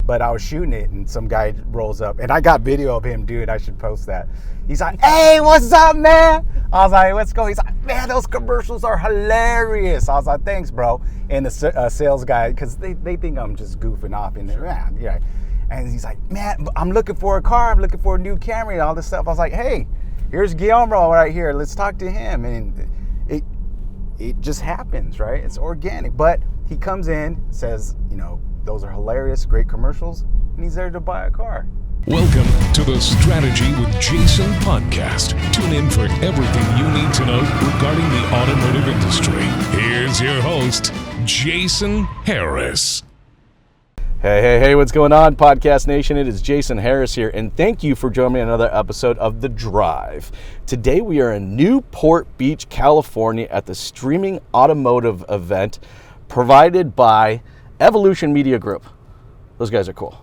But I was shooting it, and some guy rolls up, and I got video of him, dude. I should post that. He's like, "Hey, what's up, man?" I was like, "Let's go." He's like, "Man, those commercials are hilarious." I was like, "Thanks, bro." And the sales guy, because they think I'm just goofing off in there, man, yeah. And he's like, "Man, I'm looking for a car. I'm looking for a new Camry and all this stuff." I was like, "Hey, here's Guillermo right here. Let's talk to him." And it just happens, right? It's organic. But he comes in, says, those are hilarious, great commercials, and he's there to buy a car. Welcome to the Strategy with Jason podcast. Tune in for everything you need to know regarding the automotive industry. Here's your host, Jason Harris. Hey, what's going on, Podcast Nation? It is Jason Harris here, and thank you for joining me on another episode of The Drive. Today we are in Newport Beach, California at the streaming automotive event provided by Evolution Media Group. Those guys are cool.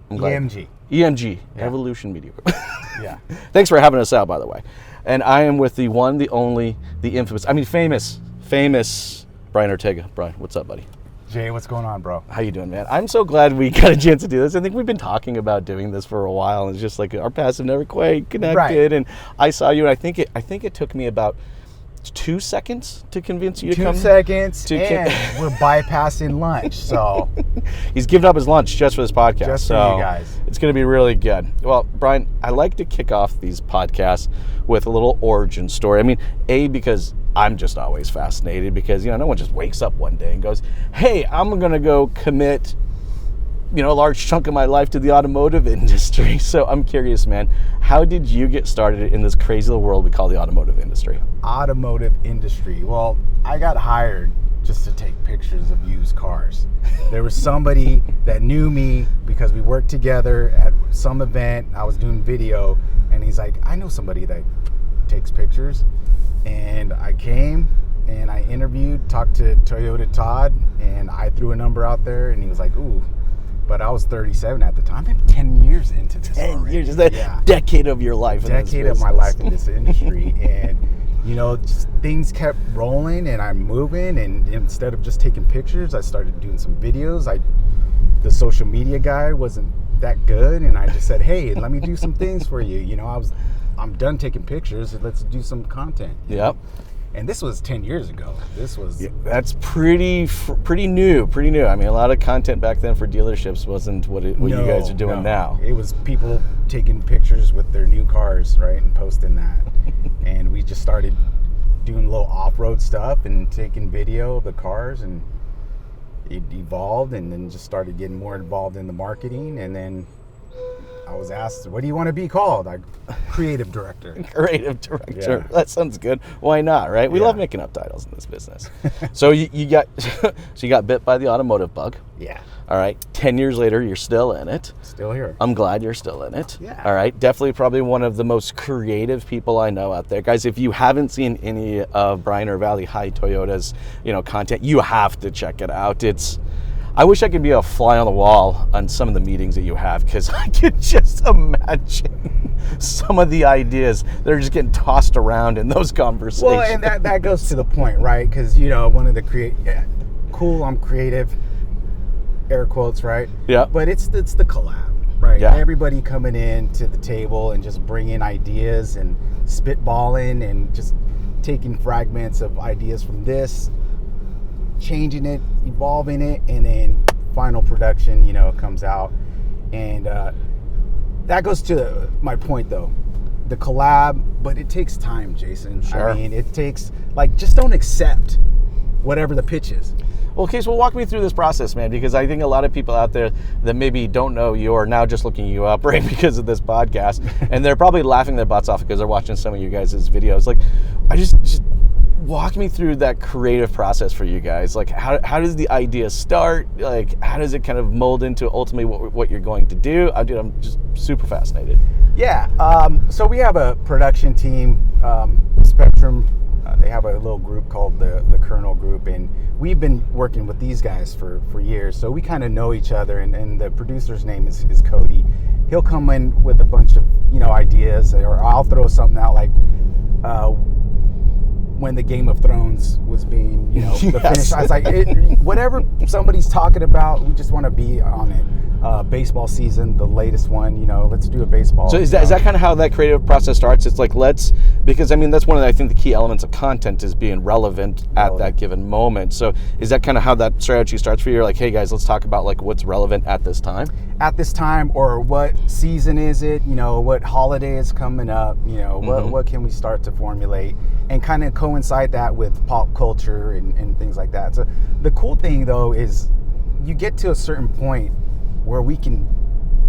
EMG. EMG, yeah. Evolution Media Group. Yeah. Thanks for having us out, by the way. And I am with the one, the only, the infamous, famous Brian Ortega. Brian, what's up, buddy? Jay, what's going on, bro? How you doing, man? I'm so glad we got a chance to do this. I think we've been talking about doing this for a while, and it's just like our paths have never quite connected. Right. And I saw you, and I think it took me about 2 seconds to convince you to come. 2 seconds, and we're bypassing lunch, so. He's giving up his lunch just for this podcast. Just for you guys. It's going to be really good. Well, Brian, I like to kick off these podcasts with a little origin story. I mean, because I'm just always fascinated because, no one just wakes up one day and goes, "Hey, I'm going to go commit, a large chunk of my life to the automotive industry." So I'm curious, man, how did you get started in this crazy little world we call the automotive industry? Automotive industry. Well, I got hired just to take pictures of used cars. There was somebody that knew me because we worked together at some event. I was doing video, and he's like, "I know somebody that takes pictures." And I came and I interviewed, talked to Toyota Todd, and I threw a number out there, and he was like, "Ooh." But I was 37 at the time. I'm 10 years into this. 10 years, is that decade of your life? Decade of my life in this industry, and just things kept rolling, and I'm moving. And instead of just taking pictures, I started doing some videos. The social media guy wasn't that good, and I just said, "Hey, let me do some things for you." I'm done taking pictures. Let's do some content. Yep. And this was 10 years ago. That's pretty new. I mean, a lot of content back then for dealerships wasn't what you guys are doing now. It was people taking pictures with their new cars, right, and posting that. And we just started doing a little off-road stuff and taking video of the cars, and it evolved, and then just started getting more involved in the marketing. And then I was asked, "What do you want to be called?" Creative director. Creative director. Yeah. That sounds good. Why not, right? We love making up titles in this business. So you got bit by the automotive bug. Yeah. All right. 10 years later, you're still in it. Still here. I'm glad you're still in it. Yeah. All right. Definitely probably one of the most creative people I know out there. Guys, if you haven't seen any of Brian or Valley High Toyota's, content, you have to check it out. I wish I could be a fly on the wall on some of the meetings that you have, because I could just imagine some of the ideas that are just getting tossed around in those conversations. Well, and that goes to the point, right? Because, one of the cool, I'm creative, air quotes, right? Yeah. But it's the collab, right? Yeah. Everybody coming in to the table and just bringing ideas and spitballing and just taking fragments of ideas from this, changing it, evolving it, and then final production, comes out. And that goes to my point, though. The collab, but it takes time, Jason. Sure. I mean, it takes, just don't accept whatever the pitch is. Well, okay, so walk me through this process, man, because I think a lot of people out there that maybe don't know you are now just looking you up, right, because of this podcast, and they're probably laughing their butts off because they're watching some of you guys' videos. I just walk me through that creative process for you guys. How does the idea start? How does it kind of mold into ultimately what you're going to do? I'm just super fascinated. Yeah. So we have a production team, Spectrum. They have a little group called the Colonel Group, and we've been working with these guys for years. So we kind of know each other, and the producer's name is Cody. He'll come in with a bunch of ideas, or I'll throw something out when the Game of Thrones was being, the finish. I was like, whatever somebody's talking about, we just want to be on it. baseball season, the latest one, let's do a baseball. So is that kind of how that creative process starts? It's like, because I mean, that's one of, I think, the key elements of content is being relevant at that given moment. So is that kind of how that strategy starts for you? You're like, hey guys, let's talk about like what's relevant at this time? At this time, or what season is it? What holiday is coming up? What can we start to formulate and kind of coincide that with pop culture and things like that. So the cool thing though is you get to a certain point where we can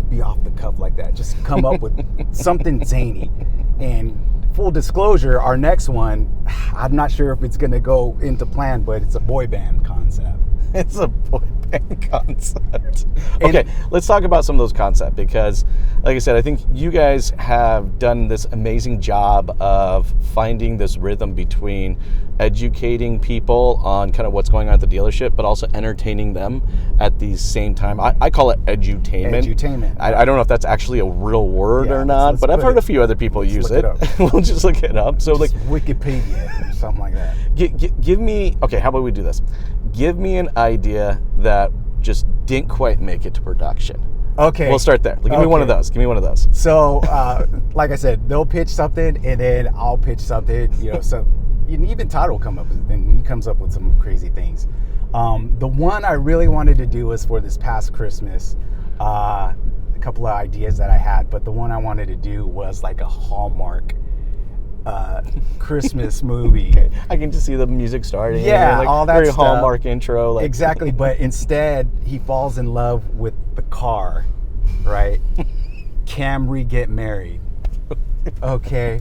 be off the cuff like that, just come up with something zany. And full disclosure, our next one, I'm not sure if it's going to go into plan, but it's a boy band concept. It's a boy band concept. Okay, let's talk about some of those concepts, because like I said, I think you guys have done this amazing job of finding this rhythm between educating people on kind of what's going on at the dealership, but also entertaining them at the same time. I call it edutainment. Edutainment. I don't know if that's actually a real word or not, but I've heard a few other people use it. We'll just look it up. So just like Wikipedia or something like that. Give me, okay, how about we do this? Give me an idea that just didn't quite make it to production. Okay. We'll start there. Give me one of those. Give me one of those. So, like I said, they'll pitch something, and then I'll pitch something. So even Todd will come up with, and he comes up with some crazy things. The one I really wanted to do was for this past Christmas. A couple of ideas that I had, but the one I wanted to do was like a Hallmark Christmas movie. I can just see the music starting. Yeah, like all that very stuff. Hallmark intro. Like. Exactly, but instead he falls in love with the car, right? Camry get married. Okay,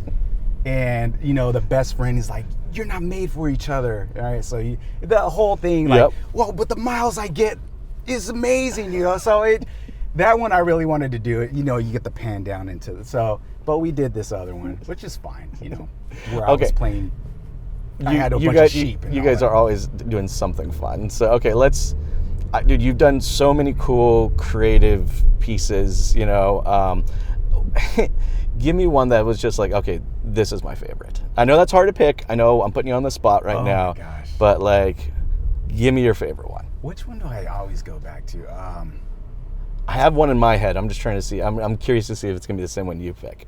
and the best friend is like, "You're not made for each other." All right, so the whole thing, like, well, but the miles I get is amazing, So that one I really wanted to do it. You get the pan down into it. But we did this other one, which is fine, where I was playing. I had a bunch of sheep. You guys are always doing something fun. So, okay, dude, you've done so many cool, creative pieces, Give me one that was just like, okay, this is my favorite. I know that's hard to pick. I know I'm putting you on the spot right now. Oh, my gosh. But, like, give me your favorite one. Which one do I always go back to? I have one in my head. I'm just trying to see. I'm curious to see if it's going to be the same one you pick.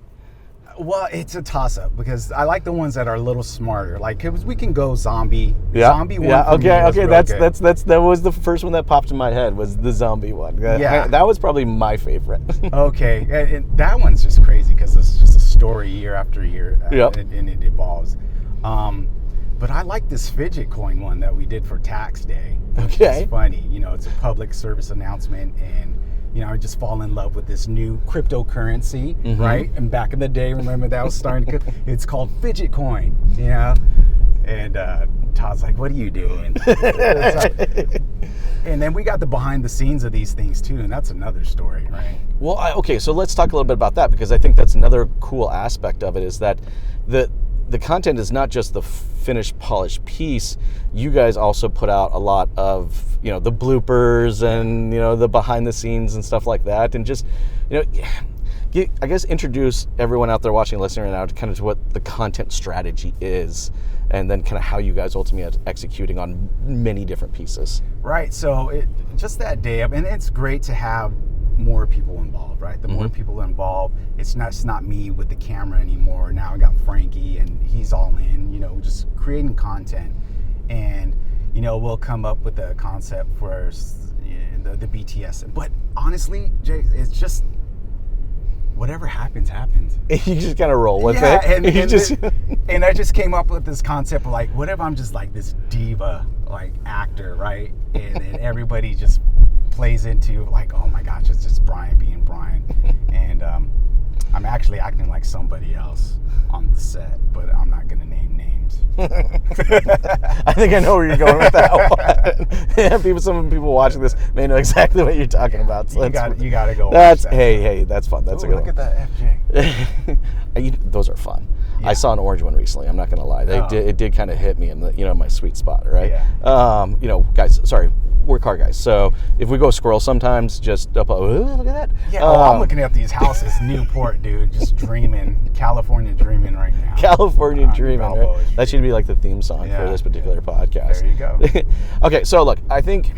Well, it's a toss-up because I like the ones that are a little smarter. Like, cause we can go zombie. Yeah. Zombie one. Yeah. Okay. That was the first one that popped in my head was the zombie one. Yeah. That was probably my favorite. Okay, and that one's just crazy because it's just a story year after year, and it evolves. But I like this fidget coin one that we did for tax day. Okay. It's funny. It's a public service announcement, and I just fall in love with this new cryptocurrency, right? And back in the day, remember that was starting to come? It's called fidget coin, And Todd's like, "What are you doing?" And then we got the behind the scenes of these things too, and that's another story, right? Well, okay, so let's talk a little bit about that because I think that's another cool aspect of it is that the content is not just the finished, polished piece. You guys also put out a lot of, the bloopers and, the behind the scenes and stuff like that. And just, I guess introduce everyone out there watching, listening right now to kind of what the content strategy is and then kind of how you guys ultimately are executing on many different pieces. Right. So just that day, and it's great to have more people involved, right? The more people involved, it's not me with the camera anymore. Now I got Frankie and he's all in, just creating content. And, we'll come up with a concept for the BTS. But honestly, Jay, it's just whatever happens. You just kind of roll with it. And I just came up with this concept of like, what if I'm just like this diva, like actor, right? And then everybody just plays into like, oh my gosh, it's just Brian being Brian. And I'm actually acting like somebody else on the set, but I'm not going to name names. I think I know where you're going with that one. Some people watching this may know exactly what you're talking about. So you got to go. Hey, that's fun. That's a good one. Look at that FJ. Those are fun. Yeah. I saw an orange one recently. I'm not going to lie. It did kind of hit me in the my sweet spot, right? Yeah. Guys, sorry, we're car guys. So if we go squirrel sometimes, just look at that. Yeah. I'm looking at these houses, Newport, dude, just dreaming, California dreaming right now. California dreaming. Right? That should be like the theme song for this particular podcast. There you go. Okay, so look, I think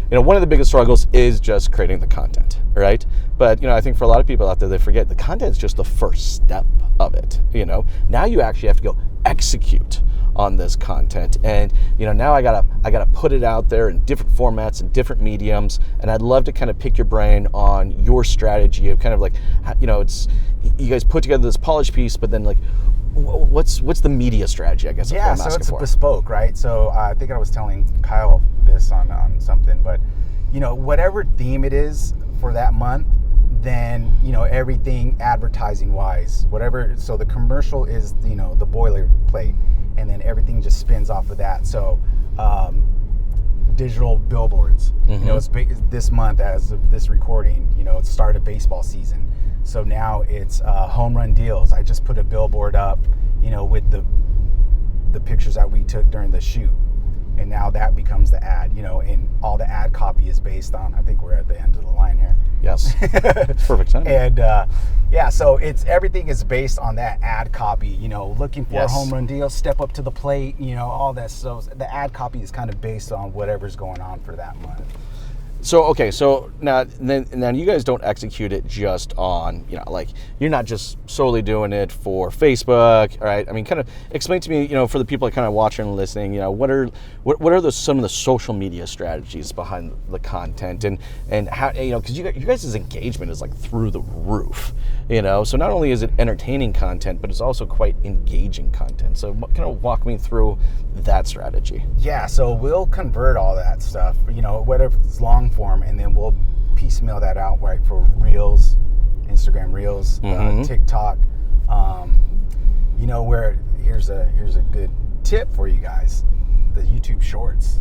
one of the biggest struggles is just creating the content, right? But, I think for a lot of people out there, they forget the content is just the first step of it. Now you actually have to go execute on this content, and now I gotta put it out there in different formats and different mediums. And I'd love to kind of pick your brain on your strategy of kind of like, it's you guys put together this polished piece, but then like, what's the media strategy? I guess. Yeah, so it's bespoke, right? So I think I was telling Kyle this on something, but whatever theme it is for that month, then everything advertising wise, whatever. So the commercial is the boilerplate, and then everything just spins off of that. So digital billboards. It's this month as of this recording. It's started baseball season, so now it's home run deals. I just put a billboard up, with the pictures that we took during the shoot. And now that becomes the ad, and all the ad copy is based on, I think we're at the end of the line here. Yes. Perfect time. And so everything is based on that ad copy, looking for a home run deal, step up to the plate, all that. So the ad copy is kind of based on whatever's going on for that month. So now you guys don't execute it just on, like you're not just solely doing it for Facebook, all right? I mean, kind of explain to me, for the people kind of watching and listening, what are some of the social media strategies behind the content, and how, because you guys' engagement is like through the roof, so not only is it entertaining content, but it's also quite engaging content. So kind of walk me through that strategy. Yeah, so we'll convert all that stuff, whatever it's long form, and then we'll piecemeal that out, right, for Reels, Instagram Reels, TikTok. Where here's a good tip for you guys: the YouTube Shorts.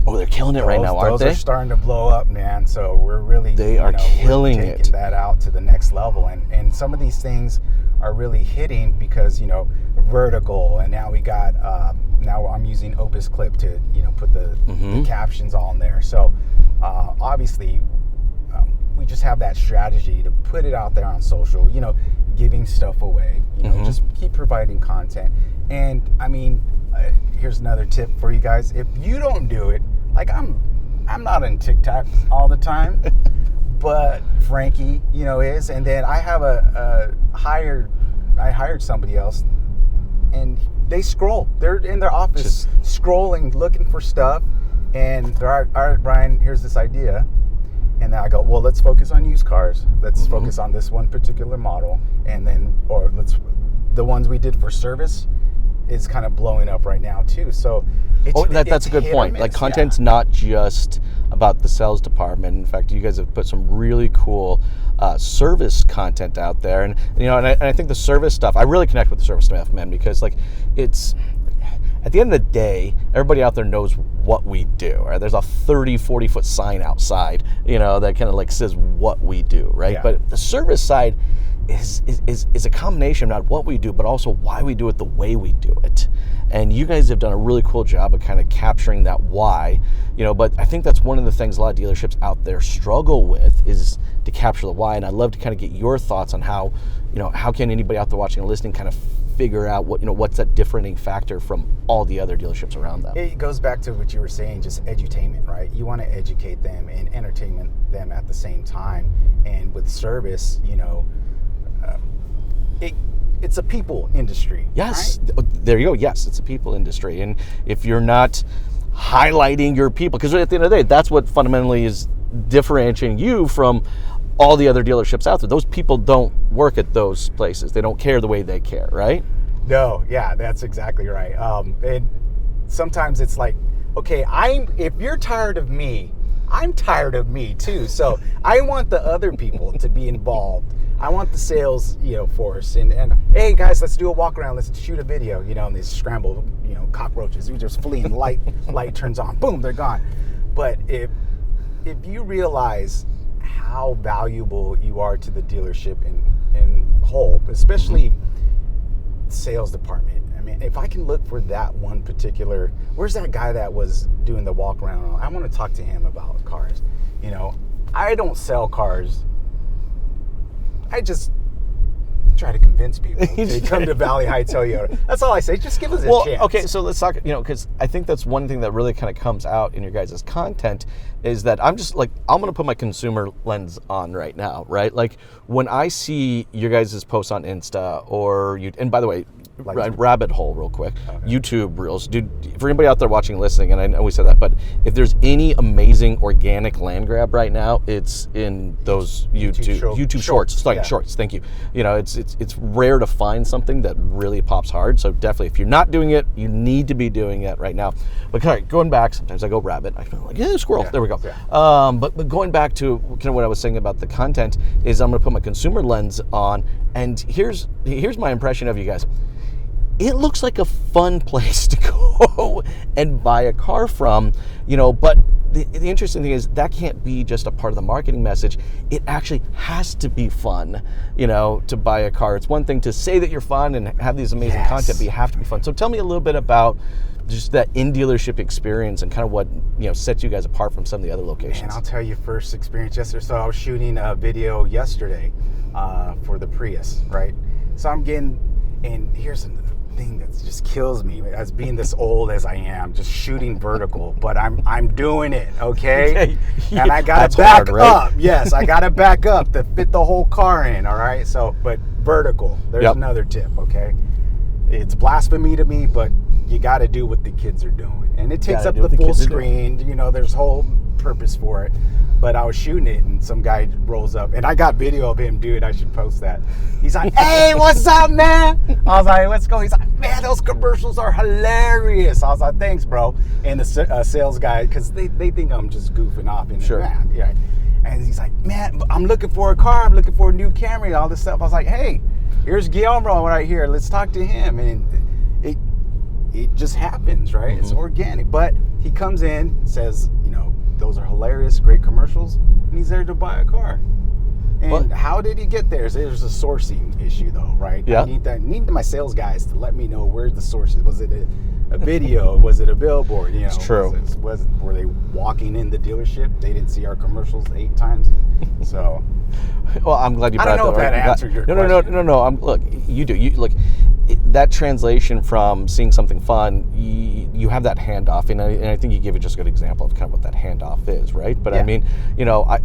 Oh, they're killing it right now, aren't they? Those are starting to blow up, man. So we're really killing we're taking that out to the next level, and some of these things are really hitting because vertical, and now we got now I'm using Opus Clip to put the captions all in there. So obviously we just have that strategy to put it out there on social, giving stuff away, just keep providing content. And I mean, here's another tip for you guys: if you don't do it, like I'm not on TikTok all the time, but Frankie is, and then I have I hired somebody else, and they scroll. They're in their office scrolling, looking for stuff, and they're all right, Brian, here's this idea. And then I go, well, let's focus on used cars. Let's focus on this one particular model. And then, the ones we did for service is kind of blowing up right now too. So that's a good point. Like content's not just about the sales department. In fact, you guys have put some really cool service content out there. And I think the service stuff, I really connect with the service stuff, man, because like it's, at the end of the day, everybody out there knows what we do, right? There's a 30, 40 foot sign outside, that kind of like says what we do, right? Yeah. But the service side is a combination of not what we do, but also why we do it the way we do it. And you guys have done a really cool job of kind of capturing that why, but I think that's one of the things a lot of dealerships out there struggle with, is to capture the why. And I'd love to kind of get your thoughts on how can anybody out there watching and listening kind of figure out what's that differentiating factor from all the other dealerships around them. It goes back to what you were saying, just edutainment, right? You want to educate them and entertain them at the same time. And with service, it's a people industry. Yes, right? There you go. Yes, it's a people industry. And if you're not highlighting your people, because at the end of the day, that's what fundamentally is differentiating you from all the other dealerships out there. Those people don't work at those places. They don't care the way they care, right? No, yeah, that's exactly right. And sometimes it's like, okay, if you're tired of me, I'm tired of me too. So I want the other people to be involved. I want the sales, force, and hey guys, let's do a walk around, let's shoot a video, and they scramble, cockroaches, we just fleeing, light turns on, boom, they're gone. But if you realize how valuable you are to the dealership in whole, especially sales department. I mean, if I can look for that one particular, where's that guy that was doing the walk around? I want to talk to him about cars. I don't sell cars. I just try to convince people to come to Valley Heights Toyota. That's all I say. Just give us a chance. Okay, so let's talk, because I think that's one thing that really kind of comes out in your guys' content is that I'm going to put my consumer lens on right now, right? Like when I see your guys' posts on Insta or and by the way, rabbit hole real quick, YouTube Reels. Dude, for anybody out there watching and listening, and I know we said that, but if there's any amazing organic land grab right now, it's in those YouTube shorts. Shorts, thank you. It's rare to find something that really pops hard. So definitely, if you're not doing it, you need to be doing it right now. But all right, going back, sometimes I go rabbit. I feel like, squirrel. There we go. Yeah. But going back to kind of what I was saying about the content is I'm going to put my consumer lens on, and here's my impression of you guys. It looks like a fun place to go and buy a car from, but the interesting thing is that can't be just a part of the marketing message. It actually has to be fun, to buy a car. It's one thing to say that you're fun and have these amazing content, but you have to be fun. So tell me a little bit about just that in-dealership experience and kind of what, sets you guys apart from some of the other locations. And I'll tell you first experience yesterday. So I was shooting a video yesterday for the Prius, right? So I'm getting, and here's the thing that just kills me as being this old as I am, just shooting vertical, but I'm doing it, okay? And I gotta back up. Yes, I gotta back up to fit the whole car in, all right? So, but vertical, there's another tip, okay? It's blasphemy to me, but you gotta do what the kids are doing. And it takes up the full screen, there's whole purpose for it. But I was shooting it and some guy rolls up and I got video of him, dude. I should post that. He's like, "Hey, what's up, man?" I was like, "Let's go." He's like, "Man, those commercials are hilarious." I was like, "Thanks, bro." And the sales guy, because they think I'm just goofing off. And yeah. And he's like, "Man, I'm looking for a car. I'm looking for a new Camry, all this stuff." I was like, "Hey, here's Guillermo right here. Let's talk to him." And it just happens, right? It's organic. But he comes in, says, "Those are hilarious, great commercials," and he's there to buy a car. And how did he get there? There's a sourcing issue, though, right? Yeah. I need my sales guys to let me know where the source is. Was it a video? Was it a billboard? It's true. Were they walking in the dealership? They didn't see our commercials 8 times. So, well, I'm glad you brought that. I don't know if that answered your question. No. Look, you do. That translation from seeing something fun, you have that handoff, and I think you give it just a good example of kind of what that handoff is, right? But I mean,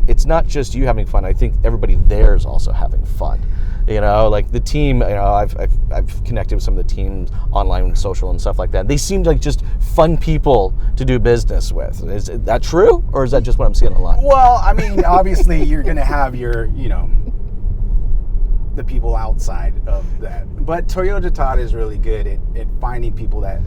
it's not just you having fun. I think everybody there is also having fun. Like the team. I've connected with some of the teams online and social and stuff like that. They seem like just fun people to do business with. Is that true, or is that just what I'm seeing online? Well, I mean, obviously you're going to have your, the people outside of that. But Toyota Todd is really good at finding people that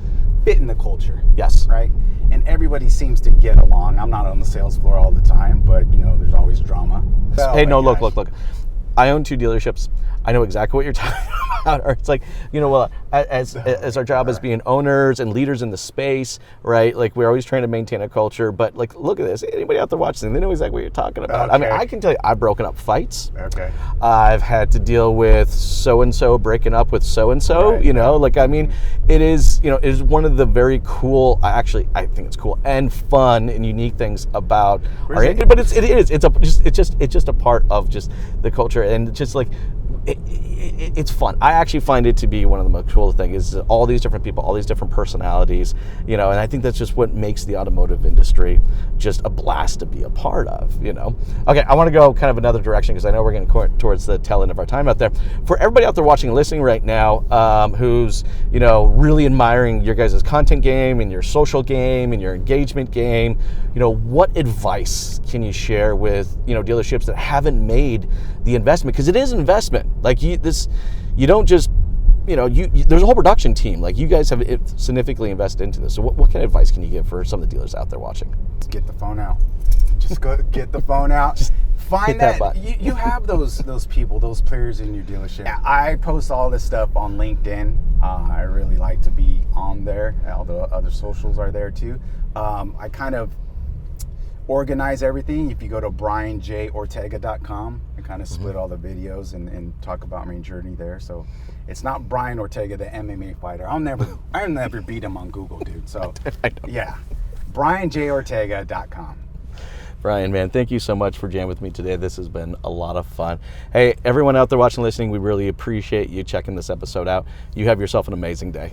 fit in the culture. Yes. Right? And everybody seems to get along. I'm not on the sales floor all the time, but, there's always drama. So, hey, no, look. I own 2 dealerships. I know exactly what you're talking about. Or it's like, as our job as being owners and leaders in the space, right? Like we're always trying to maintain a culture, but like, look at this. Anybody out there watching, they know exactly what you're talking about. Okay. I mean, I can tell you, I've broken up fights. Okay. I've had to deal with so-and-so breaking up with so-and-so, right. It is one of the very cool, I think it's cool and fun and unique things about our industry, but it's just a part of just the culture, and just like, it's fun. I actually find it to be one of the most cool things is all these different people, all these different personalities, and I think that's just what makes the automotive industry just a blast to be a part of, Okay, I want to go kind of another direction because I know we're getting towards the tail end of our time out there. For everybody out there watching and listening right now, who's, really admiring your guys' content game and your social game and your engagement game, what advice can you share with, dealerships that haven't made the investment? Because it is an investment. Like you don't just, there's a whole production team. Like you guys have significantly invested into this. So what kind of advice can you give for some of the dealers out there watching? Just get the phone out. Just go get the phone out. Just find that you have those people, those players in your dealership. I post all this stuff on LinkedIn. I really like to be on there. All the other socials are there too. I kind of organize everything. If you go to brianjortega.com, I kind of split all the videos and talk about my journey there. So it's not Brian Ortega, the MMA fighter. I'll never beat him on Google, dude. So yeah, brianjortega.com. Brian, man, thank you so much for jamming with me today. This has been a lot of fun. Hey, everyone out there watching, listening, we really appreciate you checking this episode out. You have yourself an amazing day.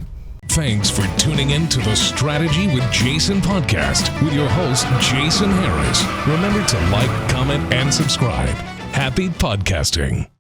Thanks for tuning in to the Strategy with Jason podcast with your host, Jason Harris. Remember to like, comment, and subscribe. Happy podcasting.